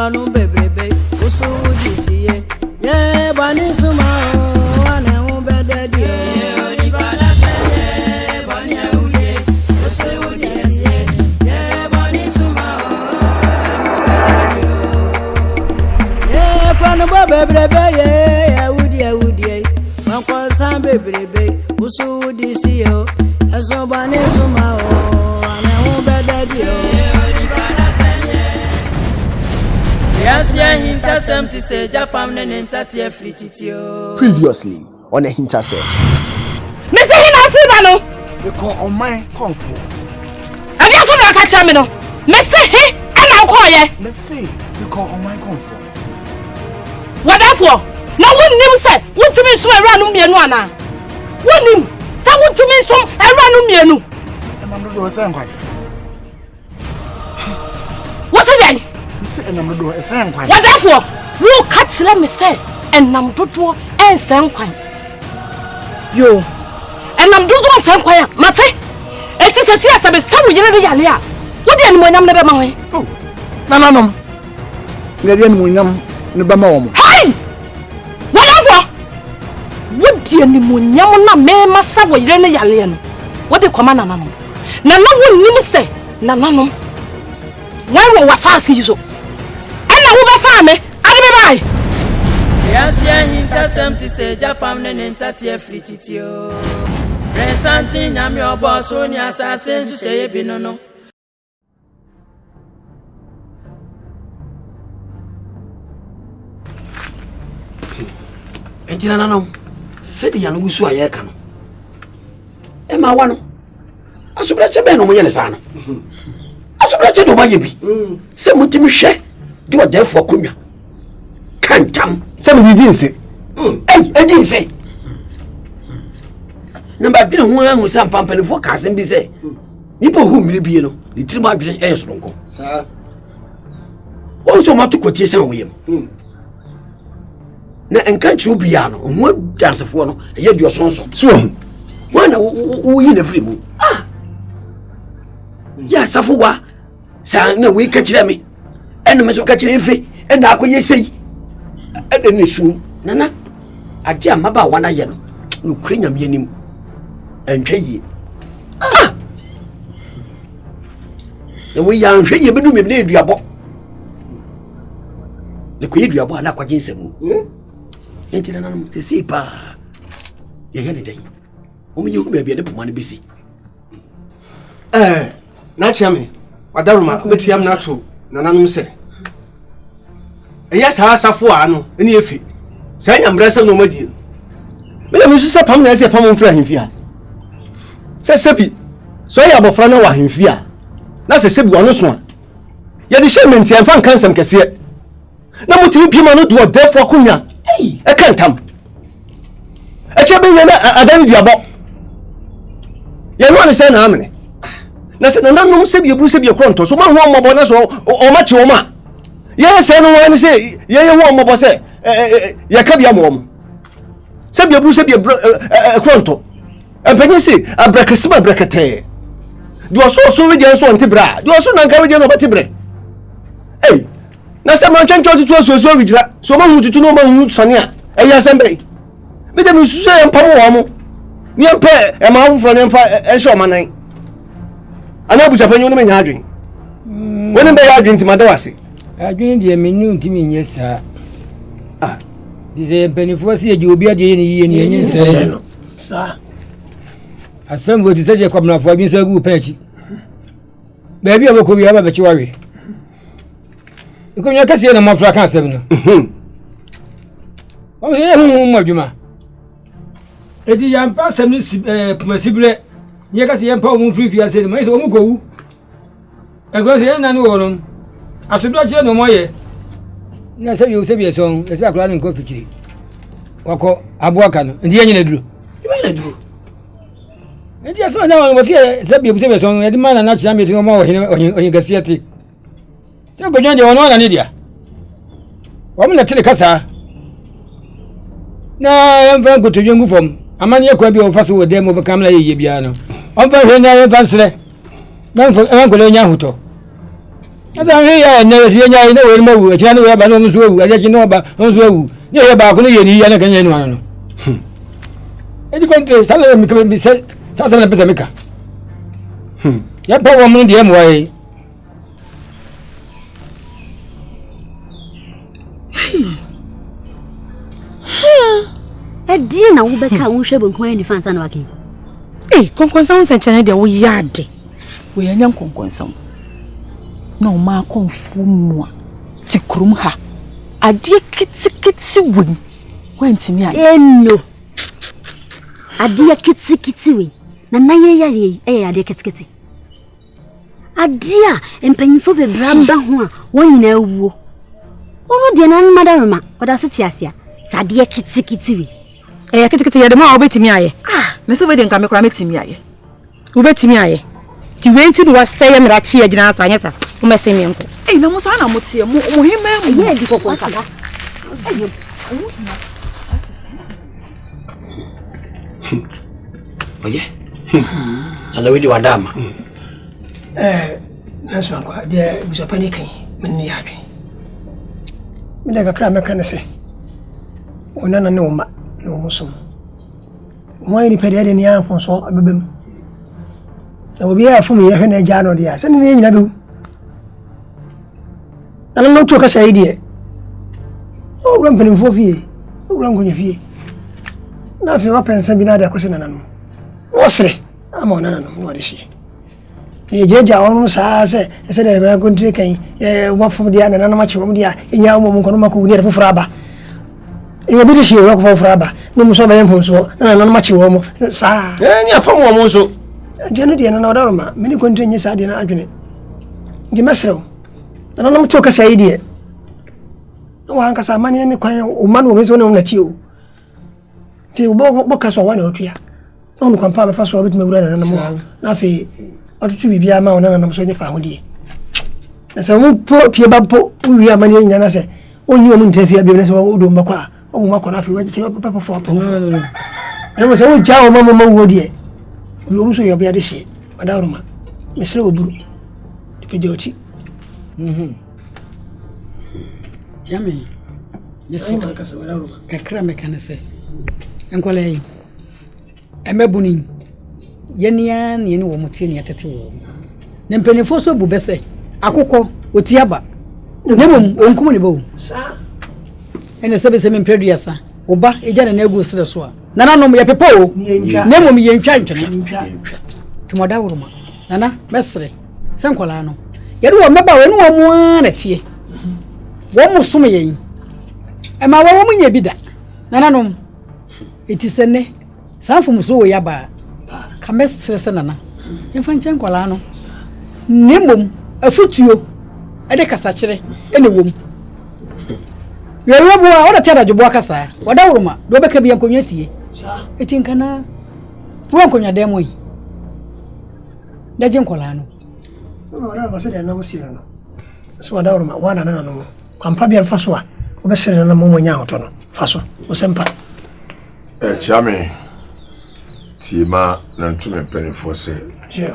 kwanu bebrebe usu disiye ye bani suma ane ubededi ye fada senye bani uye usu disiye ye bani suma ubededi ye kwanu bebrebe ye udi mankwa san bebrebe usu disiye eso bani suma ane ubededi AHINTASEM to say Japan and entertain free titio. Previously on AHINTASEM. Mr. Hina Freebano. You call on my comfort. I guess I'm not catching me no. Mr. He and I'll call ye. Let's see. You call on my comfort. What therefore? No one knew said, want to me so around me and one. One knew. Someone to me so around me and you. And I'm not doing something. What's it then? And I'm doing a same quite. What therefore? You catch let me say, and I'm do and same quite. Yo, and I'm do same quite. Mate, it is a serious of a sorry, you know, what the animal never mind. Oh, no. The animal never more. Hey! Whatever! What the animal yamuna may massa with any alien? What the command Nano? Nano will say, Nano. Why was Asiedu? AHINTASEM to say Japan and entertain free titio. Presenting am your boss on your assassin to say binono. Entina nano said the young Wusu Ayakano. Emma one. Asubreche ben no yen sana. Asubreche do bayebi. Se mutimi hwe do therefore kunya. Kantam. Se me didn't say. Hey, I didn't say. Number bin ho an sam pampani for kasen bi say. Nipo hu mire bi no. Ni tirima adwene e soronko. Sir. Wo so matu kotie san wo yem. Na enka chiu bia no ho dansefo no ye dio sonso. So Wana wo yi na free mu. Ya safu wa sa na we ka kire me. Eno me so ka kire efe. Ena akoye sei. Edenesu nana ade amaba wana ye no no krenya mianim entwa yi na we ya nhwe ye bedu me na eduabo le ko eduabo na kwaje nsemu enti nana no se sei pa ye ye ne dai o me hu bia ne poma ne bisi na chiame wadaruma betiam na to nananom se yes asafo ano eni efi say nyambrasa no madi me na musu se pam na se pam mfra hemfia se sebi so ya bofra na wa hemfia na se sebi wano so a ye de shement ya mfa kansam kese na mutimi pima no do defo kunya e kantam e chebe na adani duabo ye no ne se na amene na se na no sebi ebru sebi ekronto so ma ho mobo na so o ma chi o ma yes, I know when say, yeah, one more say, Yakabia mom. Sabia Bruce be a cronto. And when you say, a breakasima breakate. Do a so ready and so on Tibra. Do a so encouraging about Tibre. Hey, now someone can try to us so original. So one would to know my Sonia. A assembly. But then we say, and Pamo, near pair, a mouth for them and show my name. And I was upon you in Hadrin. When I drink to Madawasi. I drink the menu to me, yes, sir. This is a penny for see you be a day in sir. As somebody said, you come now for being so good, Petty. Baby, I will come here, but you worry. You come see a month for a cancer. Oh, yeah, Majuma. It is young person, possible. You can see a power free, I said, my own go. I go here and no. I should not no more. Na say you say be song, esa akra nko fichiri. Wako abuaka no, ndi enye na duro. Ibe na duro. Ndi aso na wo say be song, e di mana na chia me tin mo onye gasiati. Say go janje wono na ni dia. Wo na tele kasa. Na emfa nko to dwengu fom. Amani ekwa bi o fa so wo dem be kamla ye bia no. Onfa hwe na emfa nsre. Na emfa nko le nya huto. asa he ya na si nya na we ma wu a chana we ba no so wu a je no ba no so wu ne ye ba ko ne ye ni ya na kan ye no ano e di kontre sala mi kan bi se sa na pesa meka ya pa wo mu de mo ai Edi na wo beka wo hwe bonkon ani fansa na wake. Konkonsan wo senchane de wo yade. Wo yanya konkonsan. Na o ma konfu mu a ti krum ha. Ade kitikiti won. Wantimi a. No. Ade kitikiti we. Na naye ya ade kitikiti. Ade a empanyifo bebramba ho a won nyina awuo. Ono de nan madaroma, oda so tiasia. Sade kitikiti we. Kitikiti ya de ma obetimi aye. Me so we de nka me kura metimi aye. Obetimi aye. Ti wenti no waseye mrachi ya gina asa anyesa. Wo mese mi nko. Na mo sa na mo tie mo hima mu. Ye di kokon saka. Oye. Ana we di wadama. Naso anko de buso panikai men ya bi. Mi daga kra me kan se. Onana ne uma no musum. Why ni pede de ni afon so abebem. Na obi afum ye hwe na ja no de a. Se ne nyina be. Ala no to ka sai de. O ran penin fo fie. O ran gonye fie. Na fi wa pensa bi na da ko se nananu. O sere ama onana no de hie. Ye jeja onu sa se de ba kontri kan wa fum de na nanama chi wom de a enya mo ko no mako ni de fofora ba. Ye bi de hie wa ko fofora ba. No muso ba yen fonso na nanama chi wom sa. Ni apam wo mo so. Jeno de na odaroma mini kontri nyi sa de na adwene. Ngi mesrew. Na nanam to ka sai de. Wa hanka sa mani ni kwan o man wo me so na ti o. Ti bo ka so wa na otua. Onu kwampa me fa so obi tumewura na nanam. Na fe otutu bibia ma ona nanam so nye fa hodie. Na se mo po pie ba po wi amani nyina na se onyi o mu ntafia bi na se wo do mbakwa o mu makọ na fe wa ti papa fo po. Na mo se wo ja o ma wo die. Wi o mu so yo bia de hye. Madaroma. Mesre oburu. Ti pe oti. Jame. Yesu kakra mekane se. Enkwala yi. Emebuni. Yenia ne wo motie ne atete wo. Ne mpanifo so bu bese. Akokọ otiaba. Ne mom onkum ne bo. Sa. Ene sebe se mempreduasa. Oba eja na egu sere so a. Nana no ye pepa o. Ne mom ye ntwa ntwene. Tumoda wuruma. Nana mesre. Senkwala no. Yede wo meba we ne wo mo na tie. Wo mo som yen. E ma wo mo nya bi da. Nana no. Etisene. Sanfum so wo yaba. Ka mesre se nana. Emfa nchen kwala no. Nembom afutuo ede kasa kire ene wom. Yewe bo oda tia da jobo akasa. Wada wuruma do beka bi ankonwa tie. Sa. Etinka na. Wo ankonwa demo yi. Da je nkwala no. Ora ba se de na mo sire no. So wada wuruma wana na no. Kwampa bi alfa so a obesere na mo nya hoto no. Faso. O sempa. Chiame. Tima na ntume penifo se. Je.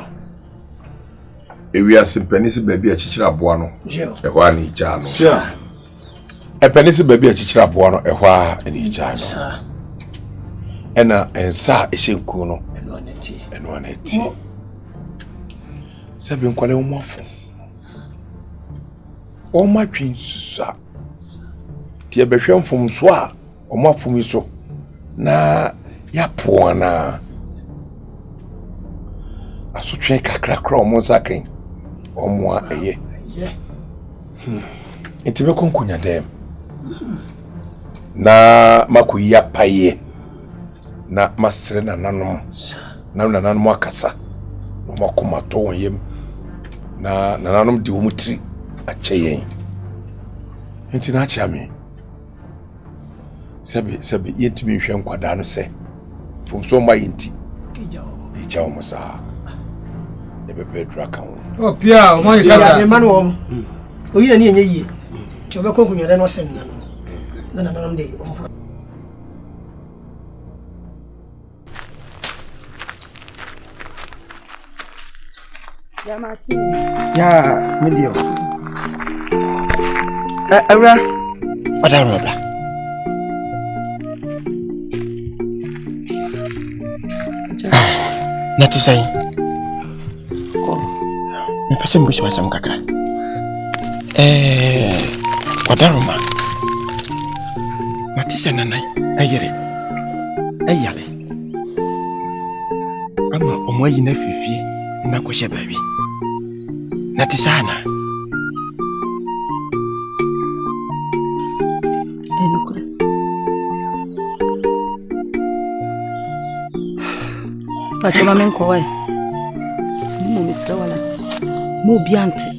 Ewi asimpenisi baby achichira aboa no. Ehwa ani ija no. Sure. Epenisi baby achichira aboa no ehwa ani ija no. Sir. Ena ensa ehyenku no. Eno aneti. Sabi nkwale omafo. Omatwin susa. Tie behwe mfomso a omafo so na ya poana. Asotwe kakra kra omonsa kan. Omwa eye. Entibe konkunya dem. Na makuya paye. Na masre na nanom. Na nanom akasa. No makoma to wonyem. Na nanom di wo mutiri acheyen. Enti na acha me. Sabi yetumi hwe nkwada no se. Fomso ma yenti. Ija wo musa. Ebe draka won. Oh pia o mo ikasa. Ya manu o. Oyi na ni enye yie. Ti obe konkunya de no sen na. Na nam de. Ya, medio. Awura. Oda. Nati say. Me pese mbushi wasam kakra. Odaruma. Matisa nanai ayere. Ayale. Ama omwayi na fifi ina kwoshe baby. Nati sana. Enukure. Pachoma menko wai. Mo misra wala. Mo biante.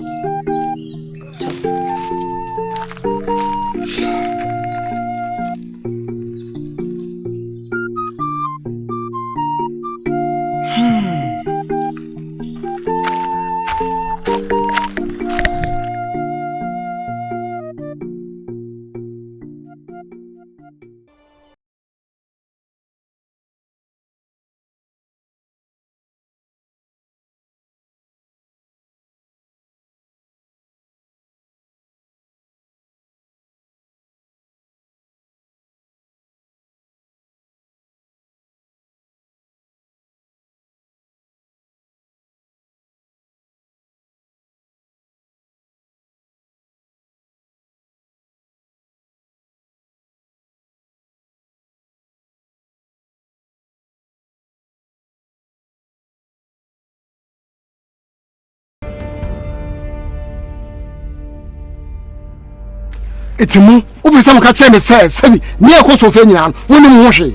Itimu ubisa muka che me sebi ni akoso fe nyina woni mu hwe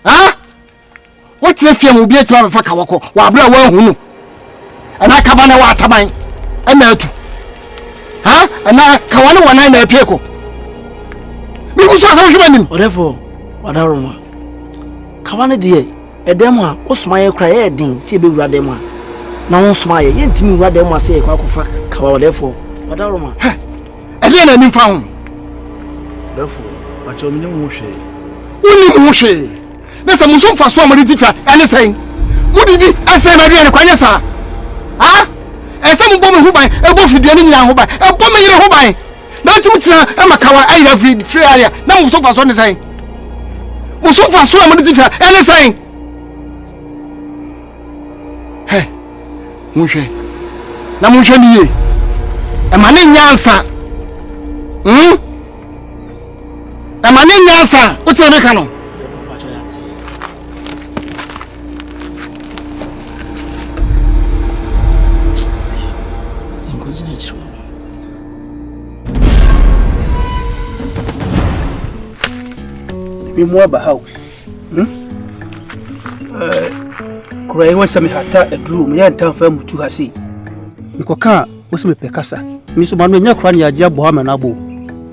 ha woti afia mu bi atima fa ka wako wa abra wa hunu ana ka bana wa ataban ana atu ha ana ka wani wana na apieko mi ku so asa hwe manim Odefo wadaroma ka wani de edem a osmaye kra ye din si be wura dem a na won smaye ye ntimi wura dem a se kwa kofa ka wa odefo wadaroma ede na nimfa ho odefo acho mi ne mu hwe uni mu hwe na se muso fa so amari tifa ene sen mudidi ese na de kwanya sa ha ese mu bom hu ban e bo fidua ni nyina ho ban e bo me yire ho ban na tim tia e makawa ai na free area na muso fa so ne sen muso fa so amari tifa ene sen he mu hwe na mu hwe ni ye e ma ne nyansa Amani nyasa uti oneka no mi mo ba hawo kura yi wasa mi hata edru mi yan tan fa mutu hase nkoka wasa mi pekasa mi so manu nya kura ni agia bo ha na bo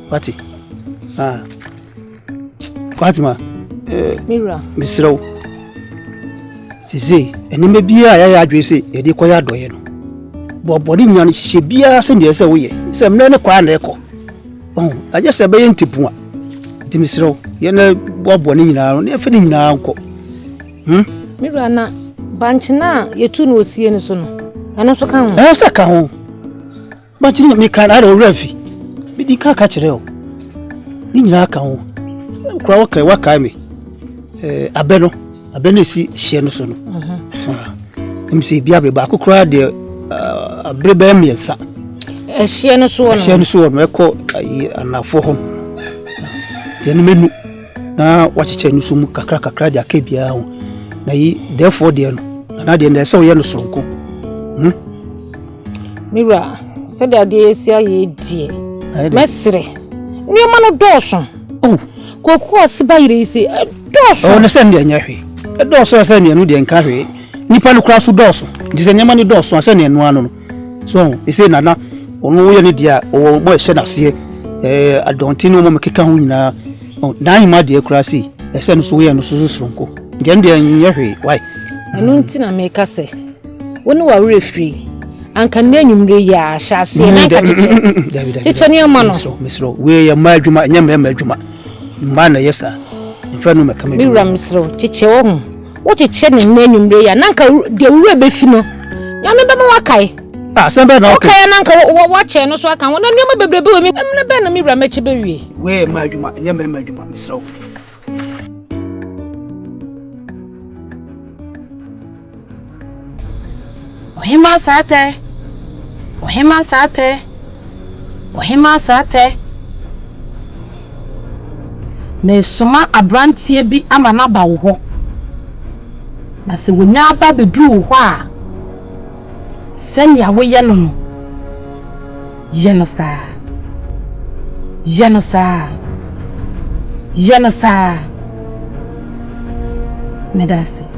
pati Fatima Mira misro sisi enime bia ya adwese e de koya doye no bobodi nyane hihye bia se ne se wo ye se mne ne kwa na ekọ aje se be ntipu a ti misro ye na boboni nyina no ne fe ni nyina nko Mira na banchi na yetu no osie ne so no eno so ka ho se ka ho banchi ni mi ka na ro rafi bi di ka kire o ni nyina ka ho kura waka me abeno si hye no so no mse bia bre ba kokura de abrebe miensa hye no so no ekọ anafo ho de no menu na wachiche no so mu kakra de akebia ho na yi therefore de no na de na so ye no sonko Mira said ade esi aye die mesre ni ma no doso Koko siba yire ise doso na se ndi anyahwe doso se ne anu de nka hwe nipa no kra so doso ndise nyama ni doso ase ne anu anu no so ise nana onu ye ne dia o mo ehye na se adonti no mo mekeka ho nyina na hima de kra si ese no so ye no so sonko ndi ndi anyahwe why anu ntina meka se woni wa wure free anka ne anwumre ya ahyase na ka cheche ne ama no misro we ya madwuma nyama madwuma mana yesa mfano mekame Mira misro cheche wo cheche ne anwumre ya nanka de wure be fi no nyame be ma wakai sembe na okay na nka wo che no so aka wona nneoma bebrebe we mi na be na mi wura mechi be wie we ma adwuma nye me ma adwuma misrawo ohima sate me soma abrantie bi ama na ba wo ho na se wonya aba bedru wo ho a senya wo ye no Genosa medasi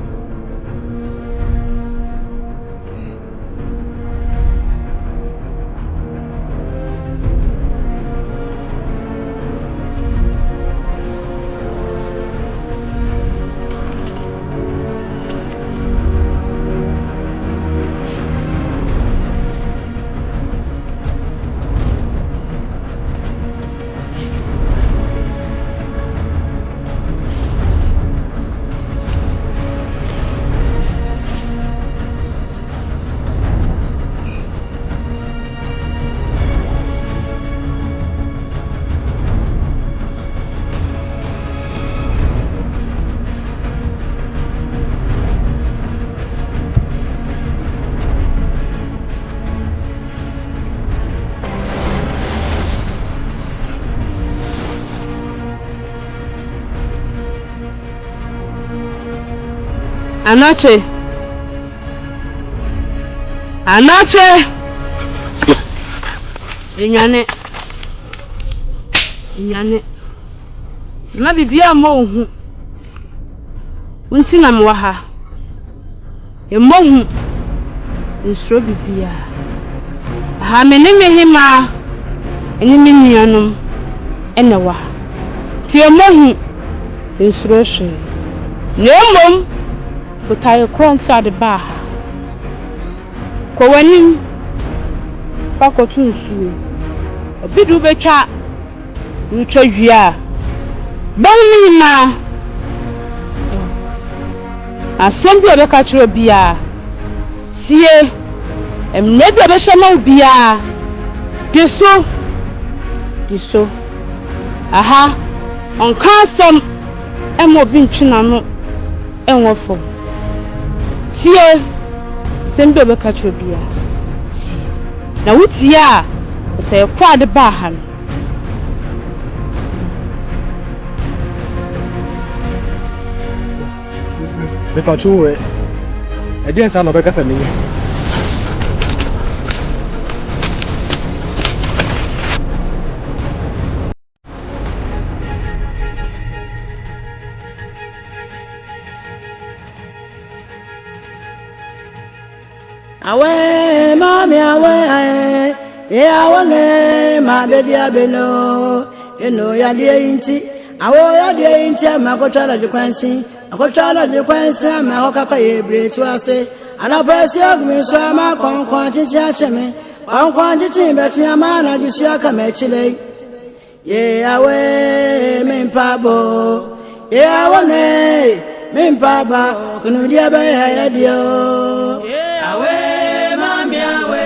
Anache Inyane na bibia mo hu unti na mwa ha mo hu nsro bibia ha meneme hima eni minnuanum ene wa tie mo hu nsro hwe nemom butaye kronti ade ba ha ko wanim pakotu nsuo obidu betwa ntwa wia bawni na asem bi obeka kiro bia sie emne bi obeshama bia diso aha onka asem emo bi ntwina no enwofo tie sembe obeka kiro bia na wutia te kwa de ba ha me fa chuwe e dia sa no be ka fa mi awe mami awe ya wone ma bedia beno eno ya lie inti awo ya lie inti makotala jukwansi ama hokaka yebre tuase anapesi ogmi so ama konkon titi acheme konkon titi betu ama na disi aka mechile ye awe mimpabo ye awone mimpaba kunudia ba ya dio ye awe mami awe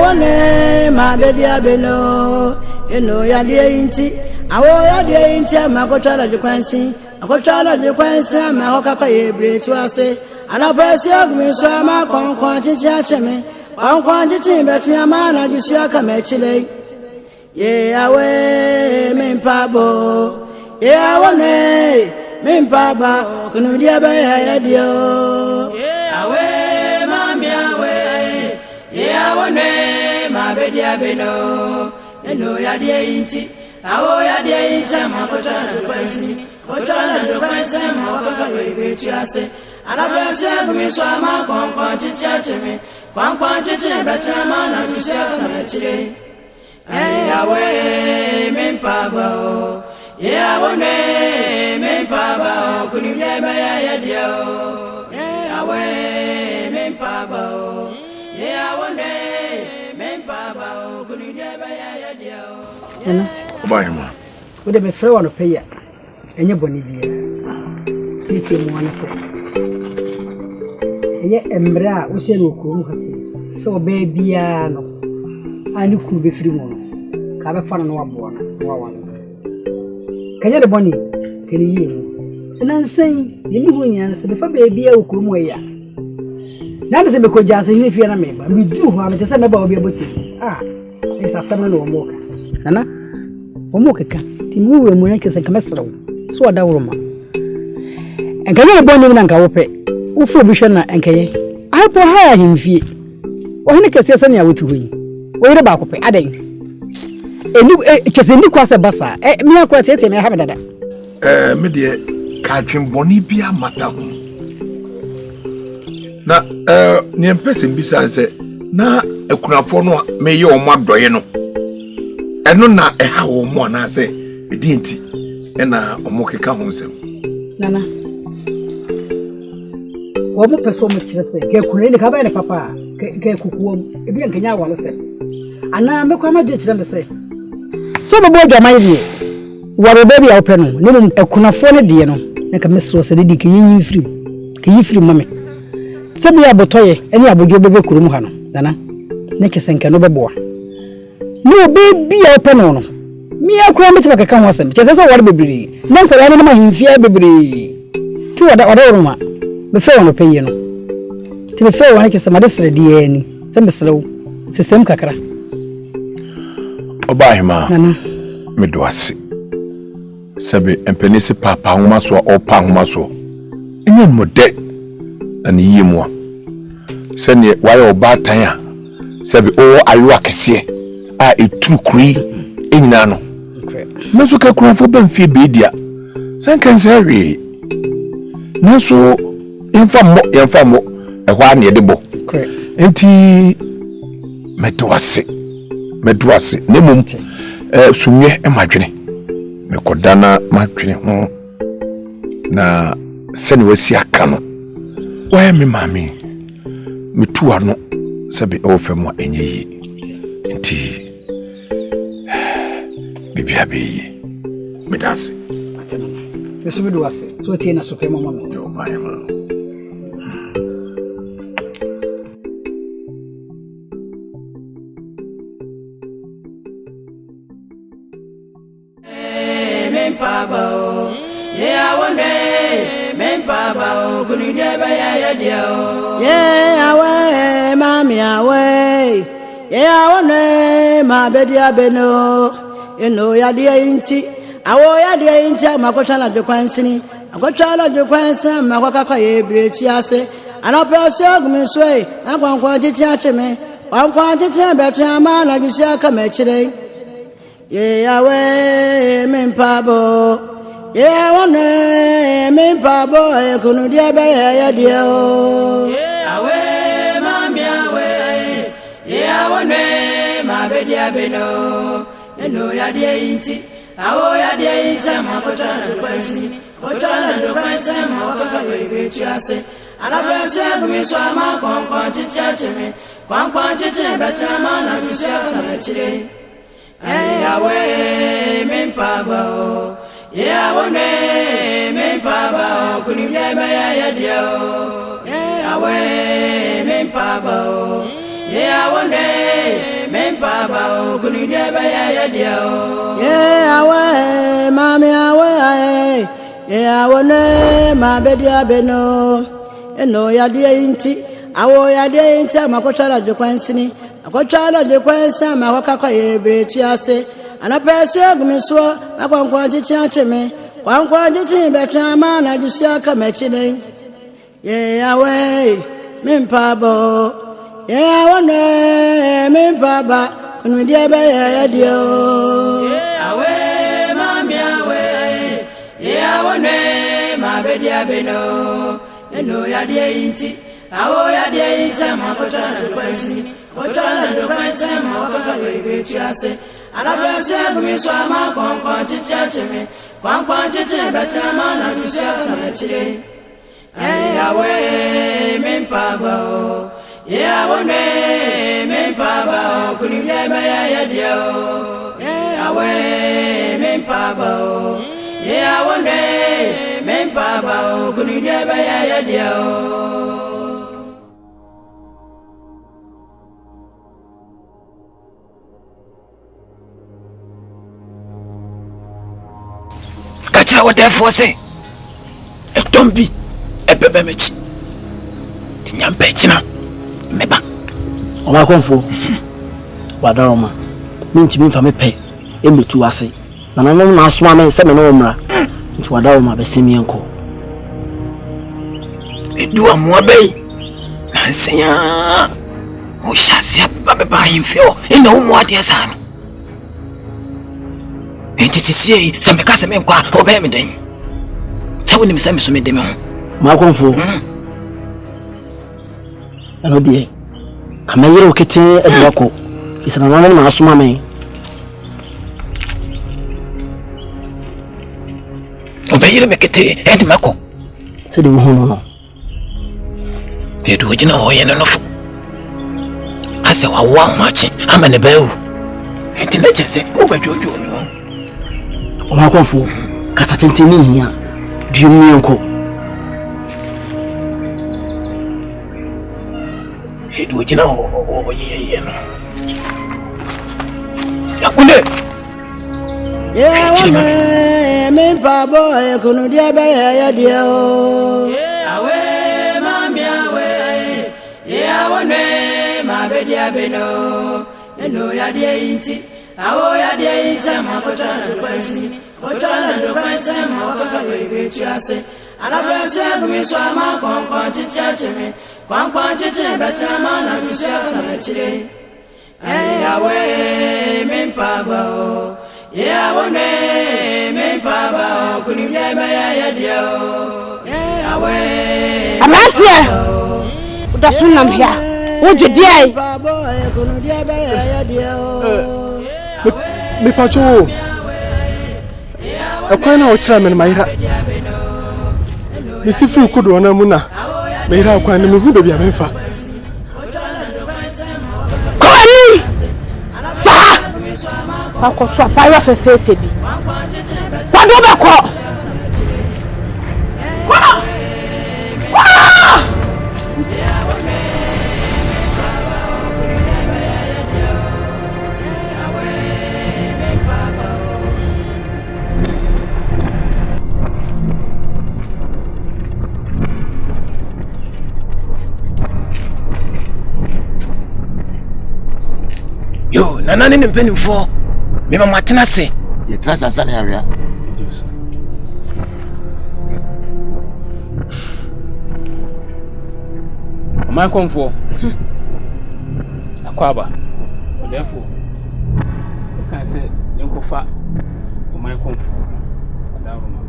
awane ma bedia beno eno ya lie inti awo ya lie inti makotala jukwansi ama hokaka yebre tuase anapesi ogmi so ama konkon titi acheme konkon titi betu ama na disi aka mechile ye awe mimpabo ya wane me papa kunu dia ba ya dio awe mami awe ya wane ma be dia beno eno ya dia inti awo ya dia inti ma kotana kwansi ma wakaka we tiase anabese gumiso ama konkon chichiache me konkon chichi betra mana bisia kama chire awe me papa ya wane me papa kunile ba ya dia awe me papa ya wane me papa kunile ba ya dia Obayima wo de me frɛ wo no peya enye boni bia titi mu ana fo eye embra wo se no kurum kase so be bia no ani ku be firi mu no ka be fa no wabo na wa kanya de boni keni yi na nsen yemi hu nyan se be fa be bia wo kurum ya na me se be ko jase ni fie na me ba mi du ho am te se me ba obi aboti esa sam no mo ka nana omo keka timu we mu yake se kamesra so wada wuruma enkanye ne bonni na nka wope wo fu bi hwe na enkaye apo ha ahimfie o hene kese se ne awotu hoyi wo yire ba kope adan eni kese ni kwase basa mi akwa tete me ha me dada me de ka twemboni bia mata ho na ne mpese mbisa se na akunafo no me ye omo adoye no eno na eha wo mo na se edinti ena omo keka ho nsem nana wo mo peso mo kire se ke kunni ka ba ne papa ke kukuo ebi nkanya wale se ana me kwa ma de kire me se so bo bodo ma yie waro baby a open no ne akunafo ne de no na ka mesro se de ke yin firi mame se bi abotoye eni abojo bebe kurum ha no nana ne kese nke no beboa no baby a open no mi akura me tibaka kan wasem kese so waro bebiri na nkora ne ma himfia bebiri ti wada roma be fe wono peye no ti be fe wona kese ma de sre de ani se mesrew sesem kakra Obahima me do ase sebe empenisi papa homa so opa homa so enye mo de ani yimwa se ne waye obatan a sebe o ayo akese a eturu kuri enyina no meso ka kurafo banfie bedia sankan sawe naso yemfa mo ehwa na yede bo enti medwase ne mum sunye emadwene mekodana madwene ho na sene wasi aka no waye me mami metuwa no sabe ofemo enye yi enti bibia beyi medase yesu bi do ase so tie na so pe mama me do bae ma awe mami awe awe ma bedia beno eno ya dia inti awo ya dia inti makotala de kwansini akotala de kwansa makaka ye breti ase anapese ogumswe akwankwan titi acheme kwankwan titi betra ma na gisia kama chire awe mempabo wane mempabo ekunu dia ba ya dia awe mami awe wane ma bedia beno eno ya dia inti awo ya dia inti makotana do kwansi ma wakaka we tiase anabese gumiso ama konkon titi acheme konkon titi betra ma na gisia kama chire awe mempabo wane mempabo kunile ba ya dia awe mempabo wane mempabo kunile ba ya dia awe mami awe wane ma bedia beno eno ya dia inti awo ya dia inti makotala de kwansini akotala de kwansa makaka ye breti ase anapese gumiso akwankwan titi acheme Kwankwa jiti betrama na jisia kamechine. Ye awe mimpabo. Ye awane mimpaba kunudia be ya dio. Ye awe mami awe. Ye awane mabedia beno. Eno ya die inti. Awo ya die inti makotana kwensi. Kotana kwensi makotaka gebetiase. Alabese kumiswa ma kwankwa chichachime. Kwankwa chiche betrama na jisia kamechine. Yawe mimpabo. Yawone mimpabo kunileba ya dio. Yawe mimpabo. Yawone mimpabo kunileba ya dio. Kachira what therefore say. Don't be a bebe mechi. Tinyampe china. Meba. Oma konfo. Wadaroma. Minti minfa mepe. Emetu ase. Na nanom na asoma men se me no mra. Nti wadaroma besemi enko. Edu amwa bei. Nansia. O shasia baba himfio. Ina umu ade sana. Enti tisie se me kase me kwa obe me den. Sa woni me se me so me dem ho. Ma konfo. Ano die kamayire okete edwako fisana nanom na asoma men obayire mekete edmako se de ho no edu ogina ho ye no fo ase wa wa machi amane bawu enti na chese obadwojo no o ma konfo kasa tenteni hia dumu enko edu ogina ho ye no yakule Yawe mimpabo kunudia be ya dio. Yawe mami awe. Yawone mabedia beno. Eno ya die inti. Awo ya die inti makotana kwensi. Kotana kwensi makotaka gebetiase. Alabese kumiswa ma kwankwa chichachime. Kwankwa chiche betrama na jisia kamechire. Yawe mimpabo. Yawone mimpabo kunileba ya dio. Yawe Amatia. Udasuna mpia. Uje diai. Kunileba ya dio. Me pacho. Akwana ochira men maira. Me sifu kudo na muna. Maira akwana me hu bia menfa. Koni. Fa. Ako so pa fefe bi. Kwado bako. Yo, nana ni mpenimfo. Me mama tenase. Ye trasa sana ya wia. Oma konfo. Akwaba. Therefore, you can say you fa oma konfo. Adaroma.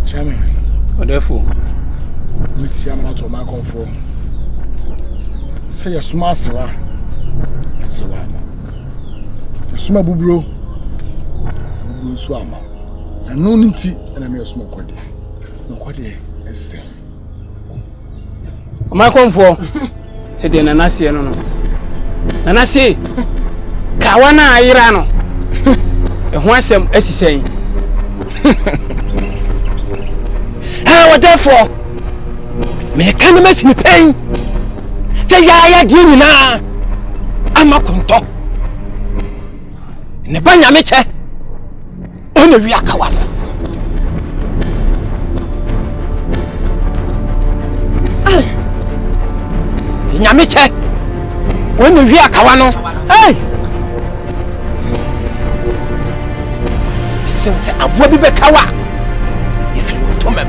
Chairman. Therefore, Miti ama to ma konfo. Say ya suma asra. Asra ama. Ya suma buburo. Buburo so ama. Eno nti na me suma kwade. No kwade ese. oma konfo. Se de nanase no no. Nanase kawana ayira no. Ho asem asisen. Therefore, me can mess me pain. Say ya di na ama konto. Ne banya meche. Ona wi akawala. Nya meche. When you hear Kawano, hey! Since I will be Kawa, if you will tell me,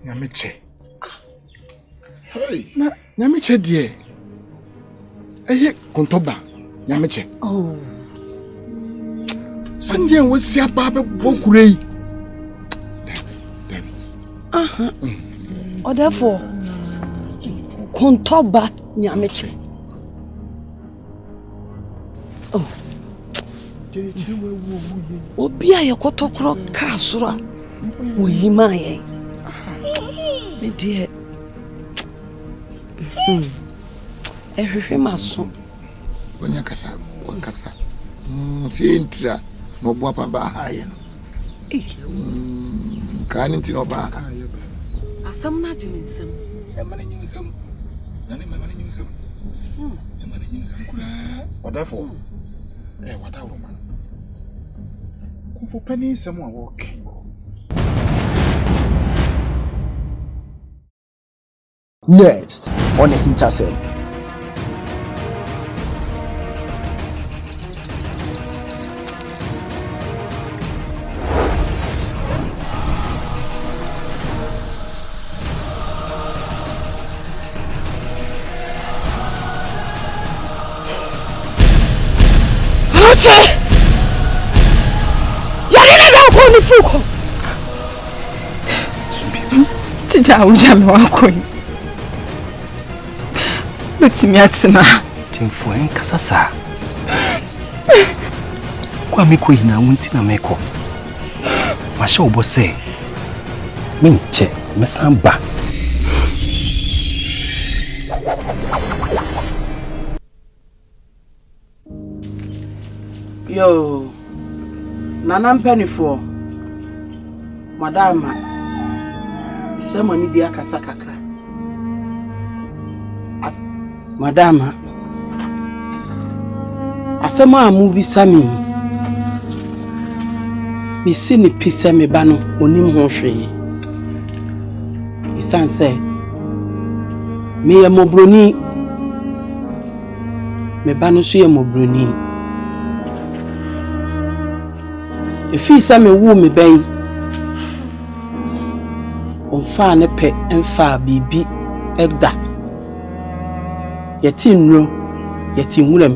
Nyamiche. Hey, na Nyamiche die. Eye kontoba Nyamiche. Oh. Sandie wo sia ba be bokure yi. Or therefore, kontoba Nyamiche. Oh. Obi a yekotokro ka soro wo yima ye. Me dear. Ehwehwe maso. Onya kasa, wakasa. Si entra no bo apa ba haye. Kan nti no ba ka. Asam na jinsem. E mane jinsem. Nani mane jinsem. E mane jinsem kura. Wadafo. Wadawo man. Ku pani sem a wo kan. Next on AHINTASEM. Fuko. Tija ujame wako. Betimi atima. Timfo enkasa sa. Kwa miko ina wunti na meko. Masha obose. Minche mesamba. Yo. Nana mpenifo. Madama. Isema ni dia kasa kakra. Madama. Asema amubi sami. Misi ni pise me bano onim ho hwe. Isanse. Me ye mobroni. Me bano so ye mobroni. Efi sa me wu me ben. Onfa ne pe enfa bibi eda. Yeti nro, yeti nwurem.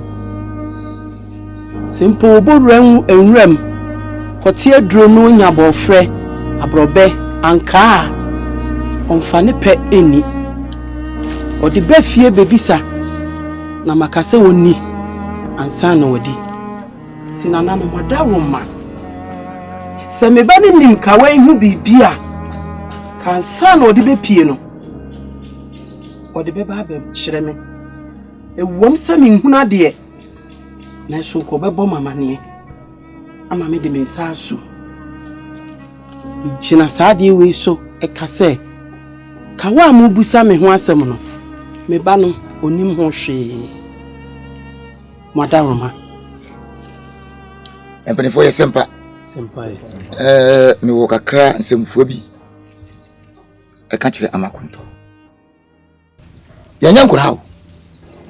Simple oboru enwurem. Kwoti aduro no nya bofre, abrobe anka. Onfa ne pe eni. Odi be fie bebisa. Na makase woni ansa na wodi. Tinana no madawo ma. Se me ba nim kawan hu bibia. Kansa na odi be pie no. Odi be ba be kyere me. Ewom se me nhuna de. Na so ko be bo mama ne. Ama me de me nsa asu. Igina saade we so ekase. Kawa mu busa me ho asem no. Me ba no onim ho hwe. Madaroma. Empany for your sempa. Me wo kakra nsemfuo bi. E ka kire amakunto. Ya nyankura hawo.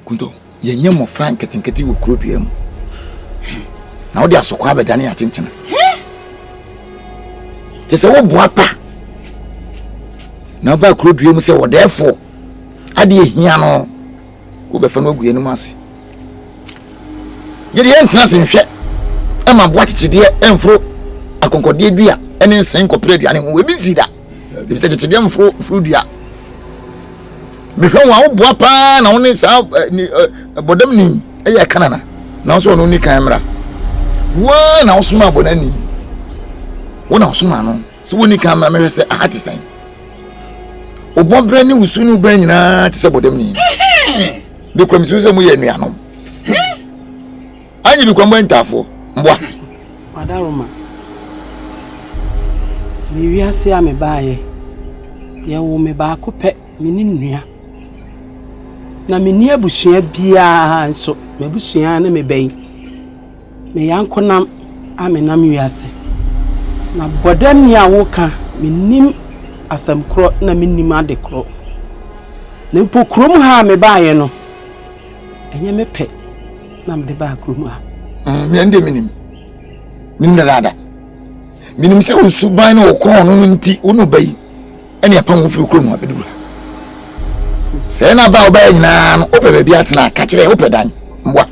Kunto, ya nyamo frank ketinketi wo krodua mu. Na wo de asokwa abedane atenchena. Je se wo boa pa. Na ba krodua mu se wo defo. Ade ehia no. Wo be fa no aguye no mase. Ye de entra se nhwe. Ema boa chichide emfro akonkode dua ene nsen kopre dua ne ho we bi zida. Bi se chichide emfro dua. Me hwa wo boa pa na wo ne sa bodam ni eya kanana. Na so no ni kamera. Wa na wo suma bonani. Wo na wo suma no. Se wo ni kamera me se ahati san. Obobre ni usunu ba nyina ti se bodam ni. De kwa misu se mo ye nuanom. Anyi bi kwa mbo ntafo. Mbwa. Madaroma. Mi wiase a me baaye. Ye wo me ba ko pe mini nnua. Na mini abusua bia nso, me abusua na me bɛn. Me yankonam amenam wiase. Na bodam ya wo ka minim asam kro na minnim ade kro na mpo krom ha me baaye no enye me pe na me ba krom ha me ande minim dada minim se usuban na okro no nti wono bai ene apan wo firi krom ha bedura se na ba oba nyina no opebe bia tena ka kire opedan mbwa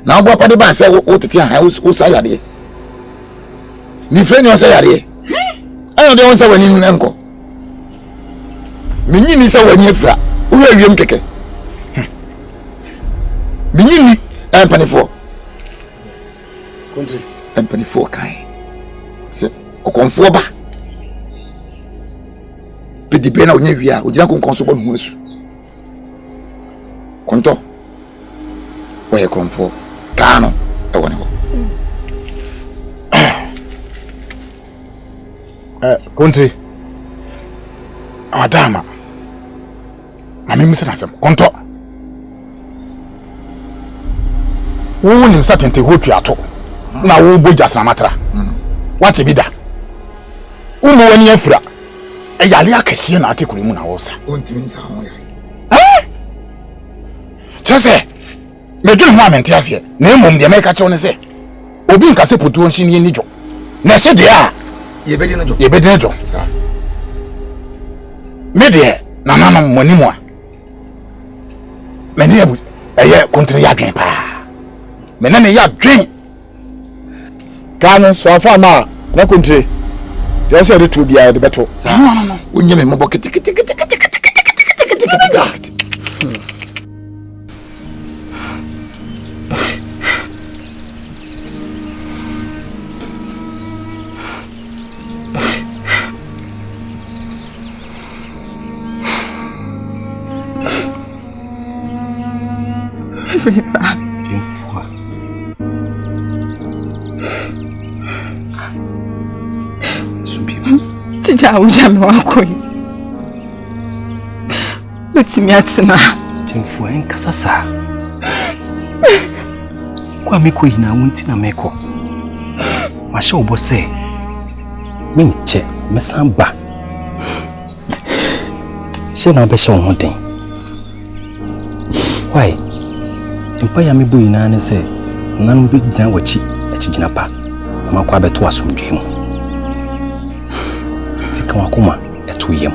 na obo pade ba se wo tete ha wo sa yade ni friend yo sa yade ayo de won sa wani nu enko minyi ni sa wani afra wo awiem keke minyi ni empanifo country empanifo kai se okonfo ba pedi be na onya wi a ogina konkonso bo no asu konto we konfo kano e woni ho country awadama mami misina sem konto wo nim satente hotu ato na wo boja samatra wate bida umu wani afra e yale akase na atekuru mu na wosa ontimi nsa ho yare chese medun ho amente ase na emom de meka chewo ne se obi nkase potu onshi ni nijo na se de a yebedi no jo sa mede na nana monimo a mede abu eye kontri ya dwen pa mena me ya dwen kanu so afa na country ya se de to bia de beto no onye me mobo kiti Tija ujame wako yi. Betimi atina. Jemfu enkasa sa. Kwa meko hina wunti na meko. Masha obose. Minche mesamba. She na obesha ohuden. Why? Mpa ya mebu ina ne se nanu bi gina wachi achigina pa. Amakwa beto asomdwe mu. Tika wakoma eto yem.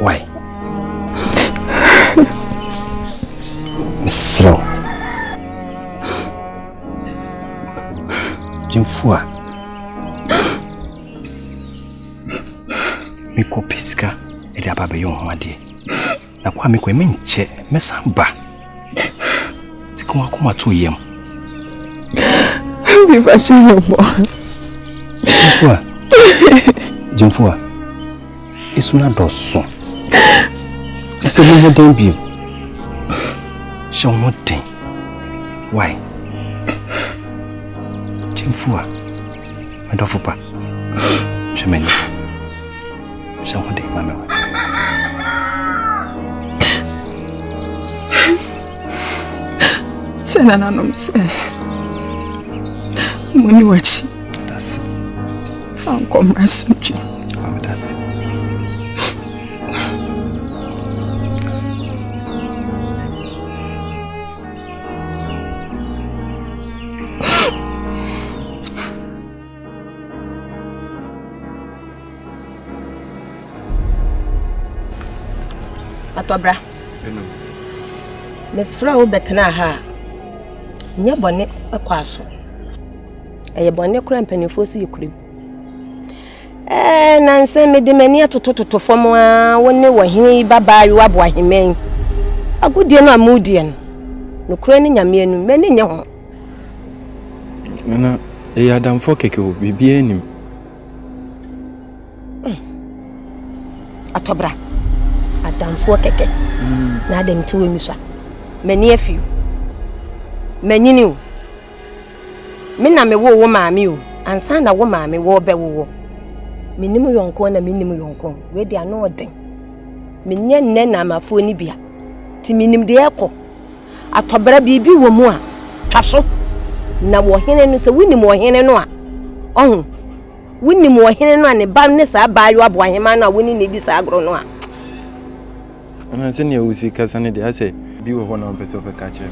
Why? Misro. Jimfua. Miko piska edi ababe yo hwade. Na kwa miko emenche mesamba. Tika wakoma to yem. Viva Sinobo. Jimfua. Isuna doso. Jise mo den bi. Show mo den. Why? Jimfua. Medofupa. Shemeni. Show mo den mama. Sena na nomse. Muni wachi. That's Fankom rasunji. That's Atobra. Me fra wo betena ha. Nya bone akwaso. Eye bone kura mpanifo si yekurim. Nanse me de mani atotototo fom a woni wahene babayi wabo ahemen. Agudie no amudie no. No kura ni nyame anu me ne nye ho. Nana adamfo keke wo bibie nim. Atobra. Adamfo keke. Na dem tuwe misa. Mani afiu. Manyini o. Me na me wo maami o. Ansa na wo maami wo be wo. Minimu yonko na minimu yonko. We dia no den. Menye nne na amafo ni bia. Ti minim de ekọ. Atobra bibi wo mu a twaso. Na wo hene no se winim wo hene no a. Ohun. wonni mo hene no ane ba ne sa ba yo aboahema no a wonni ne di sa agro no a ana se ne usi kasa ne de ase bi wo ho na pese ofe ka kire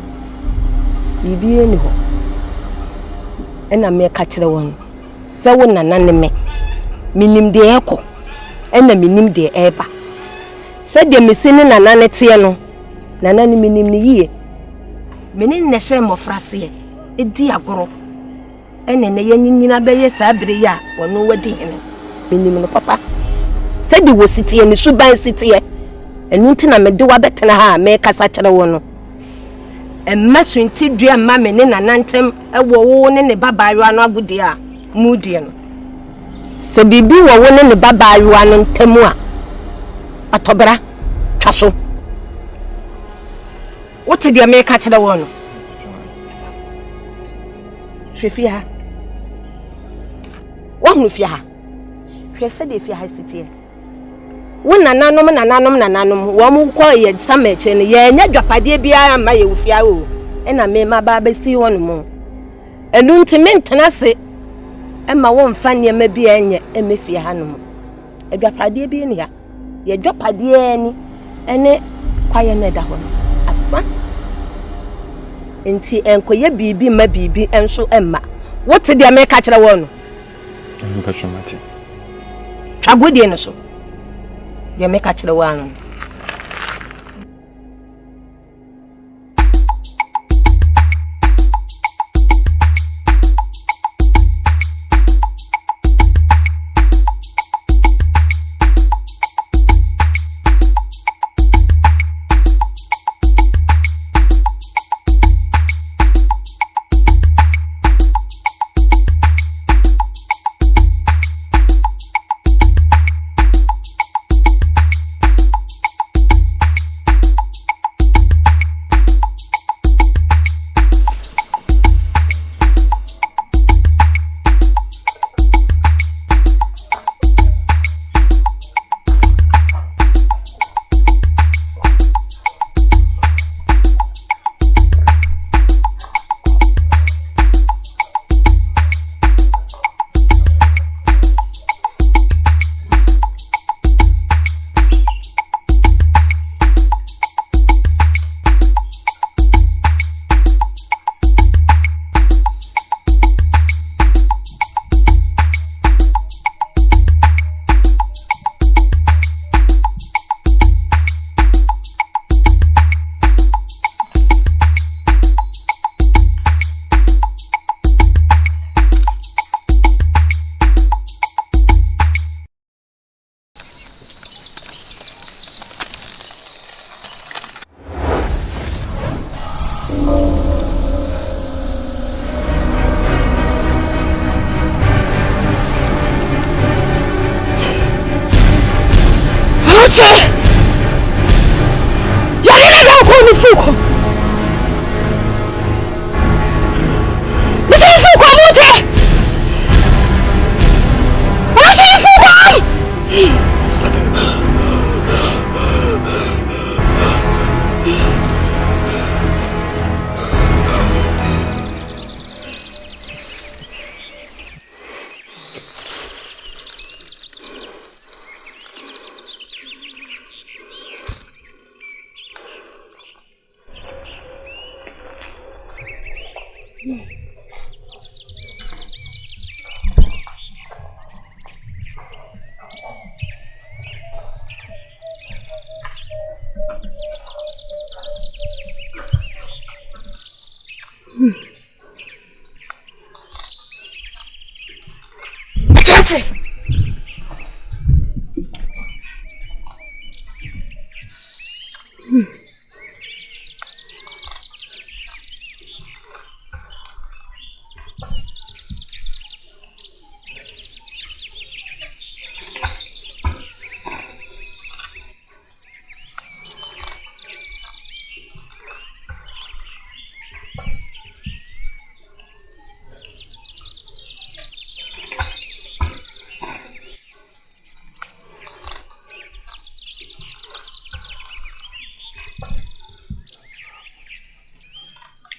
bibi eni ho ena me ka kire won se wo nana ne me minim de eko ena minim de eba se de mesini nana ne tie no nana ne minim ne yie menin ne hye mo frase edi agoro ene ne yanyina beye sa bere ya wono wadi hene minim no papa se de wo sitie ne suban sitie enu ntina me de wa betena ha me kasa kire wono emma sunti dua ma me ne nanantem ewo wo ne babaayo ano agudi a mudi no se bibi wo ne babaayo ano ntemu a atobra twaso wote dia me ka kire wono hwefia wahunu fia ha hwese de fia ha sitie wo nananom wo mu ko ye samache ne ye nya dwapade bia ma ye wufia o ena me ma ba ba si wono mo enu ntime ntena se e ma wo mfa ne ma bia enye emefia ha no mo e dwapade bia ne ya ye dwapade ani ene kwaye ne da ho asa enti enkoye bibi ma bibi enso emma wote dia me ka kire wono mpatwamati twagodi no so dia me ka kire wono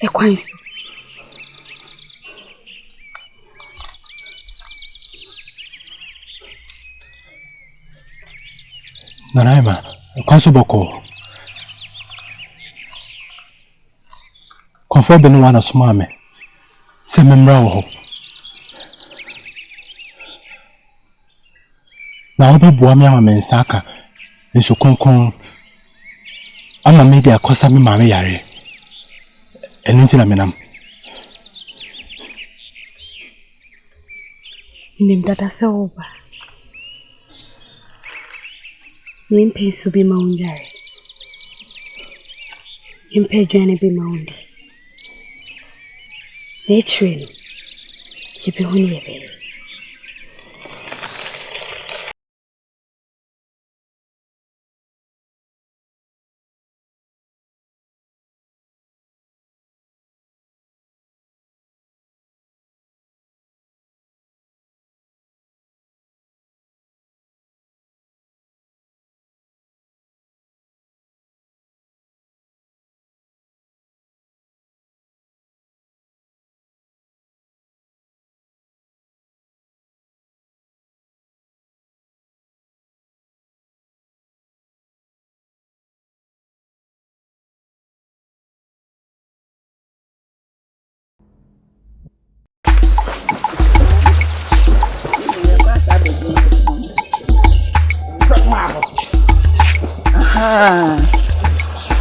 Ekwansu. Nanaima, kwaso boko. Konfo be no wana soma me. Se memra wo ho. Na obeboa me ama mensaka. Nso konkon ama me dia kosa me maame yare. Eni ntina menam. Nim dada se oba. Nim pe so bi ma unjare. Nim pe dwane bi ma undi. Nature. Yibe honi yebe.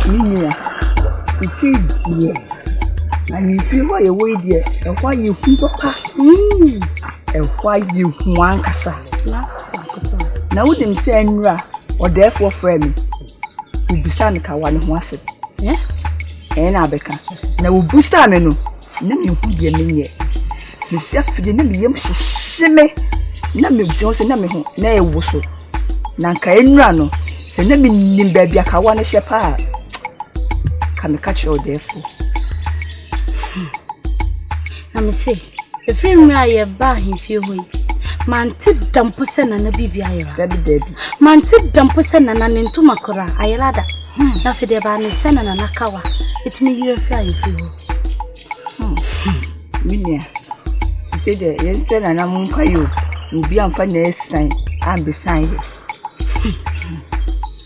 Minia, see dear. And you feel why you wait dear, and why you think papa. And why you want casa. Now wouldn't say Nra or therefore friend. You be standing Kawan once it. Yeah? And Abeka. Now we boost our menu. Name you be a minute. Miss F. You name him shimmy. Name Johnson, name nay whistle. Nanka Nrano. Se na minim baby akawa ne shepa ka me catch all therefore na me say if you mra ye ba himfie hoyi man ti dampo se na bibia ayera debi man ti dampo se na ne ntuma kora ayera da na fe de ba ne se na nakawa itimi yire fi ayefie ho minia se de yen se na mun kwayo obi amfa na esan am besan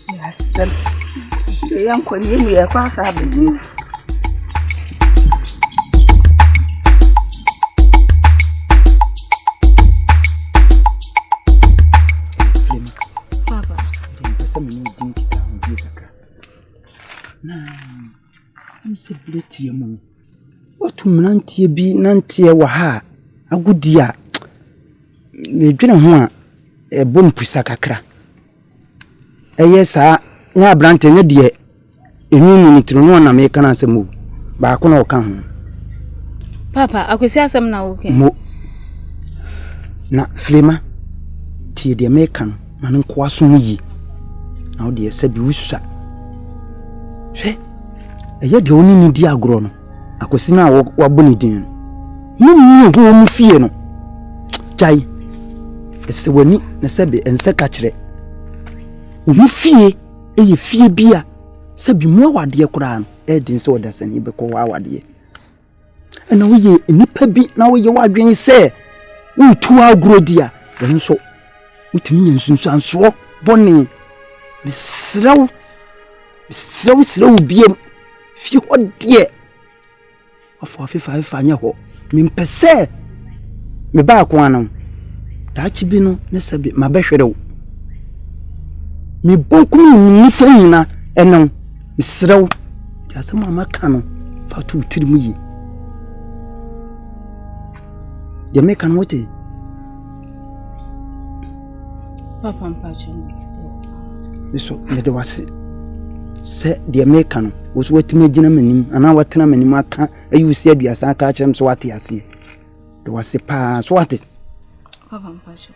Yes, the young queen, you are cross up with you. Papa, I'm so pretty among what to Nantia be Nantia Waha, a good dear. The general a bone prisacra. Yes, sir. Na brante ne de enunu ni tiro no na me kana asem ba ko na oka ho Papa akwesi asem na oke mo na flema ti de me kan man ko aso yi na o de ese bi wusa hwe eye de oni ni di agro no akwesi na wa boni din no ho mu fie no jai ese wani na sebe ense ka kire mu fie eye fie bia se bi mu awade kura no din se odasani be ko awade na wo ye nipa bi na wo ye wadwen se wo tu agro dia nso utimi nsunsu anso boni misraw biem fie hodie afo afifa anya ho mimpese me ba ko anam da chi bi no ne se bi mabehwerew me bonkum ni fanyina enon misraw ja se mama kanu fatu tirimu yi de me kan wote Papa mpacho mtide eso me de wase se de me kan wo so watime gina manim ana watena manim aka ayusi aduasa aka chem so wate ase de wase pa so wate Papa mpacho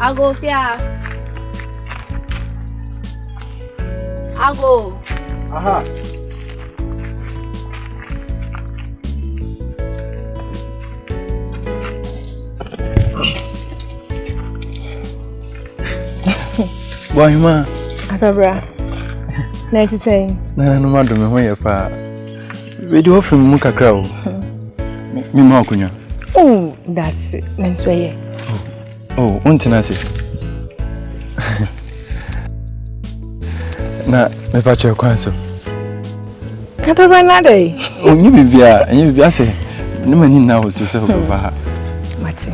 Ago fia. Ago. Aha. Boy ma. Akabra. 90 na no madome ho ye pa we di ofim mu kakra o mi ma akunya oh that's it let's way oh untina se na me pa che kwanso kataba na dai o nyi bibia se ne mani na ho so se ho ba mati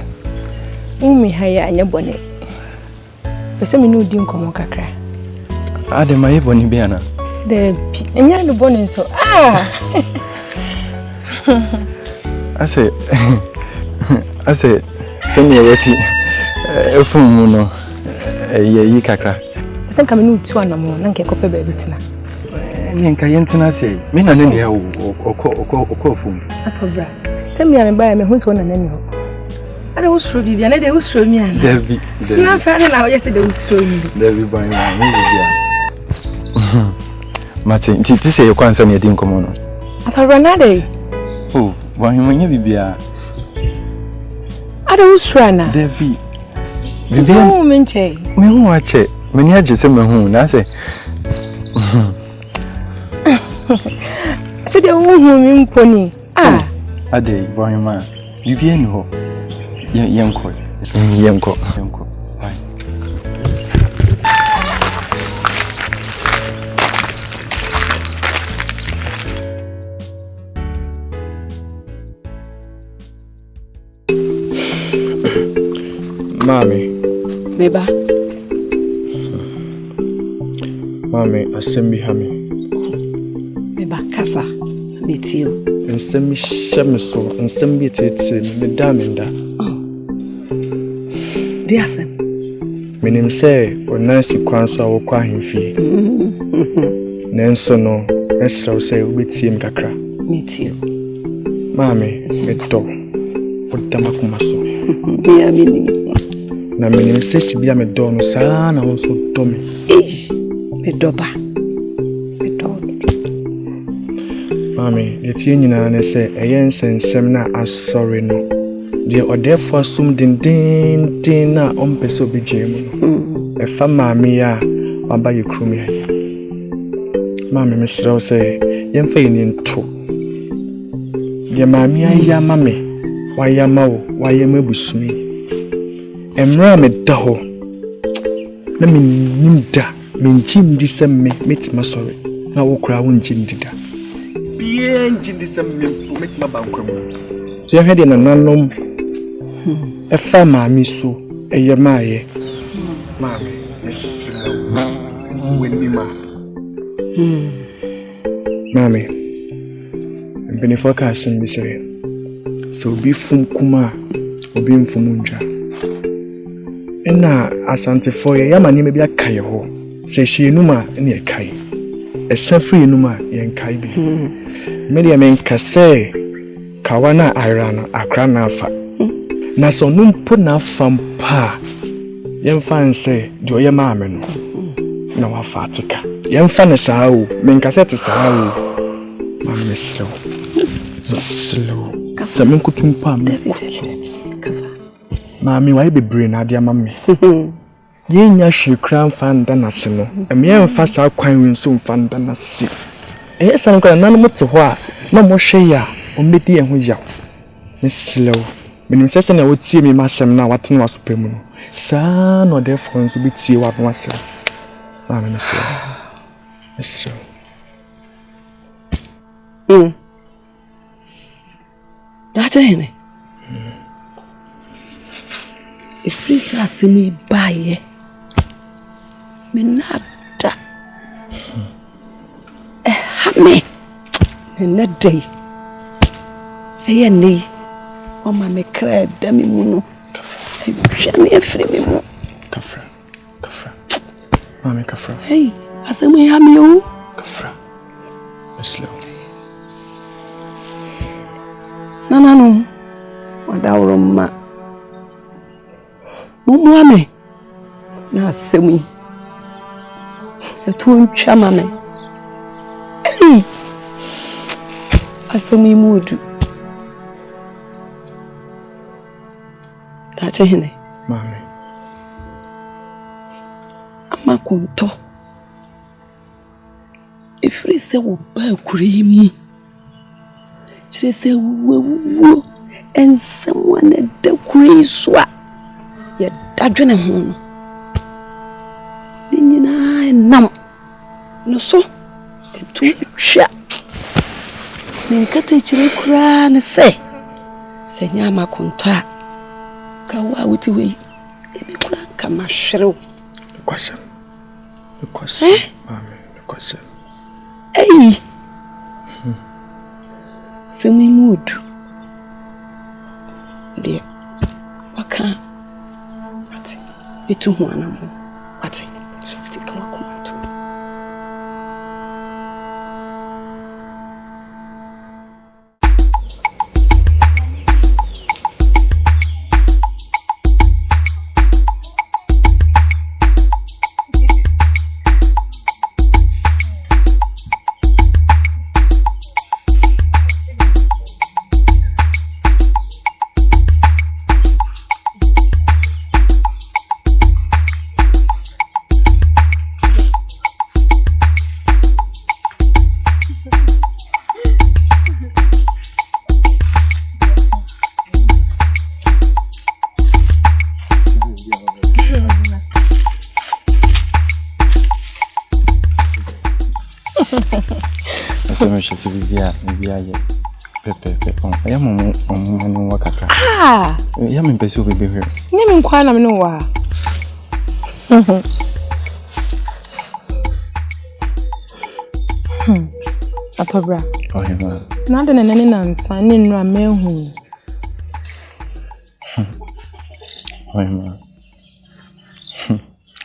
umi haya anya bone pese me no di nkomo kakra ade ma ye bone bia na de pi enya no bone so ase senya yesi efumu no yi kakra sen kam no tu anamo na nke kope ba bitina ni nka yentina se me na ne ya okọ fumu atobra temi ya me ba ya me hunti wona nani ho ade usro bibia na de usro mi ana David na fa na ho yesi de usro mi David ban ya mi bibia Martin ti se kwansa ne din komo no atobra na de oh ban mo nya bibia ade usro ana David bibia mo menche me hu ache me ni age se me hu na se se de hu mi mponi ade ban ma bibia ni ho yenko Mami Beba Mami asembi hami Beba kasa betio nsemi shemeso nsembi tete me da Diasem menim se onansi kwanso awokwa ahemfie nenso no esraw se obetie m kakra metio Mami meto odama kumaso bia menim na menim se sibia me do no saa na won so do me medoba Mami etie nyina ne se eyen sensem na asori no de odefo sum din na ompese obejemu no efa mami ya aba yekrumi ha Mami mesraw se yemfa yini nto de mami ya mami wayama wo wayama busumi emra me da ho na menim da menchim di se metima sori na wo kura wo nchim dida bien jindi se metima bankwam so ye de nananom efa mami so eye maaye mami weni ma mami mbeni focus mbi se so bi fum kuma obi mfum nja ena asante for ye yama ni me bia kai ho se hyienuma na ye kai esa free numa ye kai bi me de men kase kawana irana akra na afa na so numpo na fampa yemfa nse de oye maame no na wa fatika yemfa ne saa o men kase te saa o maame slow so slow kasa men kutumpa me kasa maame wa bebre na ade amame yenya hwekran fanda na se no me yemfa saa kwan wi nso mfanda na se san kwa na no te ho a na mo hwe ya o medi ho yaw me slow menim sese na wotie mi masem na watene wasopemu no saa no de fo nso betie wa no asem maame me slow Dacha hene Ifrisa asemi baye menada hame nenadai ayani o ma me kra da mi mu no ahwame afri mi mu kafra mami kafra hey asemi ha mi o kafra slow no wadawro ma mumu ame na asemi etu ntwa ma me hey asemi mudu Dacha hene mami ama kunto free se wo ba kure mu chire se wo and someone da kure so a ye dadwene ho no ni nyina nam no so tu hwa ni nkata chire kura ne se nya konta ka wa wuti we ebi kura ka mahwerew kwasem amen kwasem ei semi mood de waka ati itu ho anamo ati ka wakomato Bibia ye pepe on aya mo wakaka ya me pese obi here nyame nkwa na me no wa atobra ma na de nene na nsa ne nnu amehu ma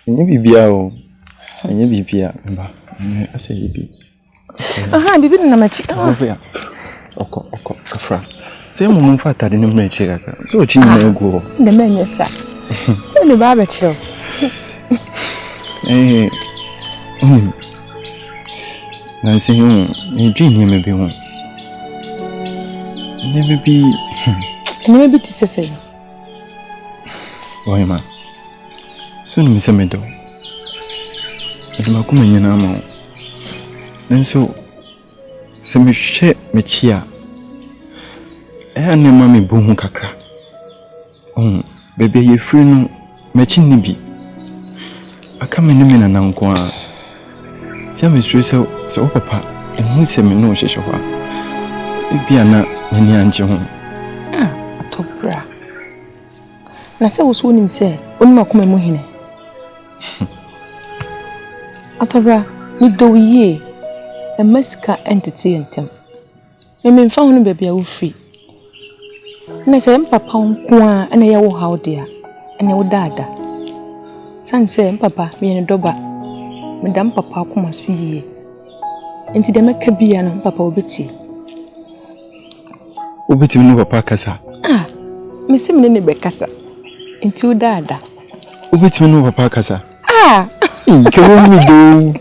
enye bibia o enye bibia mba ase bibi aha bibi na machi oko kafra se mo mo fa tade ne mo echi kaka so chi na ego de menye sa se le ba becho na se ni dwi ni me bi ho ne me bi ti sese ma so ni mi se me do e ma kuma nyina ma nso se me hwe me chia ne mami buhu kakra bebe ye free no me chi ni bi aka me ne me na nko a se me sure se o papa hu se me no hwehwe ho e bia na nyani anje ho atobra na se wo so nim se oni makoma mu hene atobra ni do ye a masika entity entem me mfa ho no bebia wo free na se papa nko a na ye wo hawo dia na wo dada san se papa me ne doba me dam papa akoma so yie enti de meka bia no papa obeti no papa kasa me se me ne be kasa enti wo dada obeti no papa kasa ke wo mi do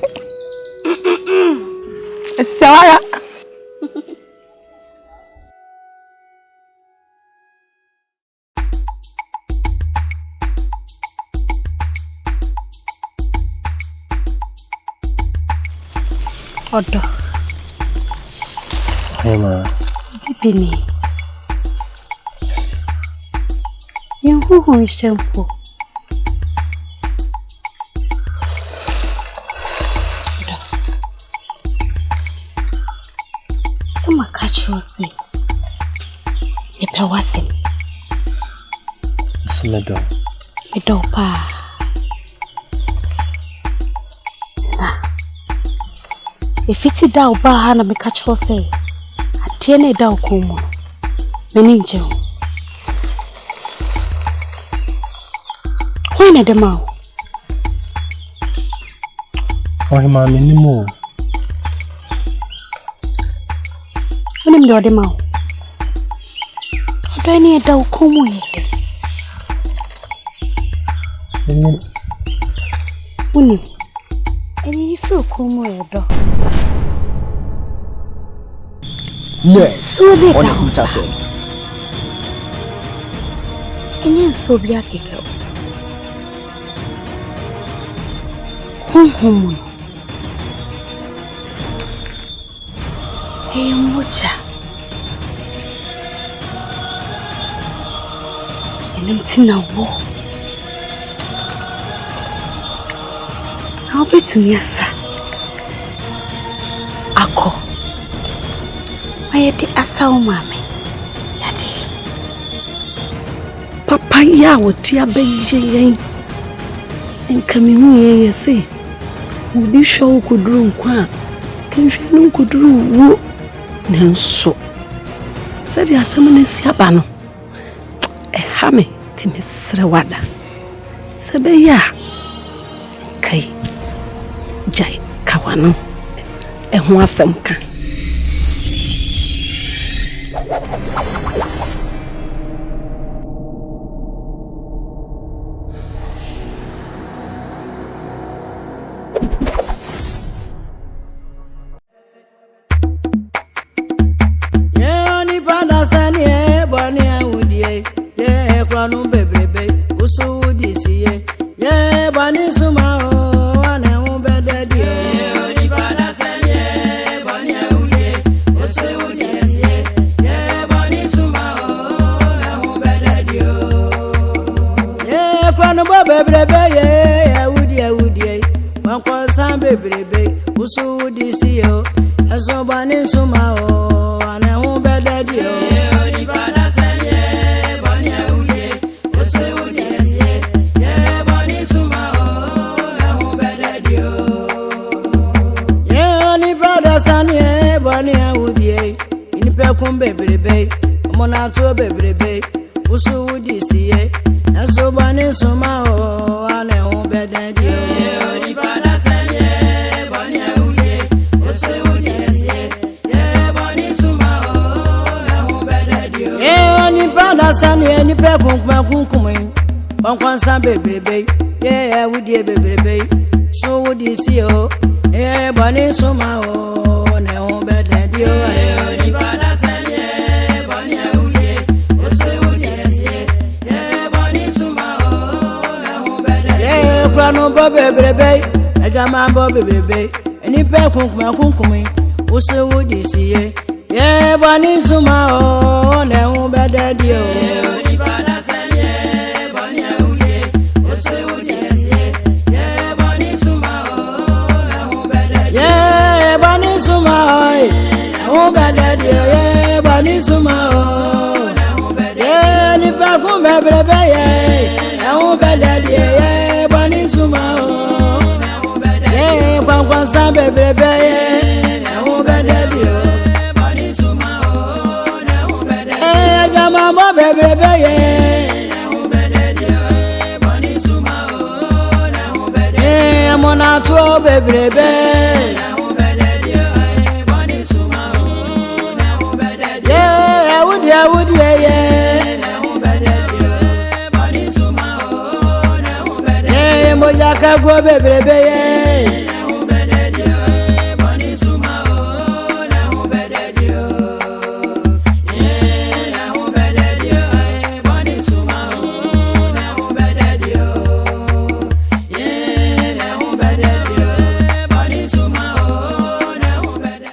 Sawara Odo ma Bibini Yahu shampoo Sama kachosi Yepewasi Medo pa Ifiti da uba hana mekachosi Atiene da ukumu Meninje Wene demao ma minimo Wene mdo demao Odweni da ukumu yede Uni Eni ifi ukumu yedo Next on AHINTASEM. Eni sobia kikao Humu mocha. Tina wo. How be to me, sir? Ako. Ayeti asa umame. Yadi. Papa ya wotia beje. Nkami hu ye se. Udi show kuduru nkwa. Kenhwe no kuduru wo. Nanso. Sadi asam na si aba no. Hame timesre wada sebeya kai jai kawano ho asem ka Yoni pada sani e boni awudie no bebebe usu disiye ye bani suma o ane hu bededi o ni bada sanye bani awuye usu disiye ye bani suma o ane hu bededi o ye kwano bo bebebe ye awudie wankon san bebebe usu disiye o eso bani suma o ane hu bededi o ni bada sanye kumbe brebe mona to bebrebe usu wudi siye aso bani soma o ane hu bededi o ni pada sanye bani awuye usu wudi siye ye bani soma o na hu bededi o ye ni pada sanye ni pe kunkume kwankwansa bebrebe ye wudi bebrebe so wudi siye o ye bani soma o na hu bededi o ni pada no bebebe agama bebebe eni pe kunkume usu wudi siye ye bani suma o na hu bededi o ni pada sanye bani awuye usu wudi siye ye bani suma o na hu bededi ye bani suma o na hu bededi ye bani suma o na hu bededi ye ni pe kunkume bebebe ye na hu bededi ye bani suma o na hu bededi ye kwankwansa bebrebe ye na hu bededi o bani suma o na hu bededi ye gama mo bebrebe ye na hu bededi o bani suma o na hu bededi ye mona to bebrebe na hu bededi o bani suma o na hu bededi ye awudi ye na hu bededi o bani suma o na hu bededi ye moja ka go bebrebe ye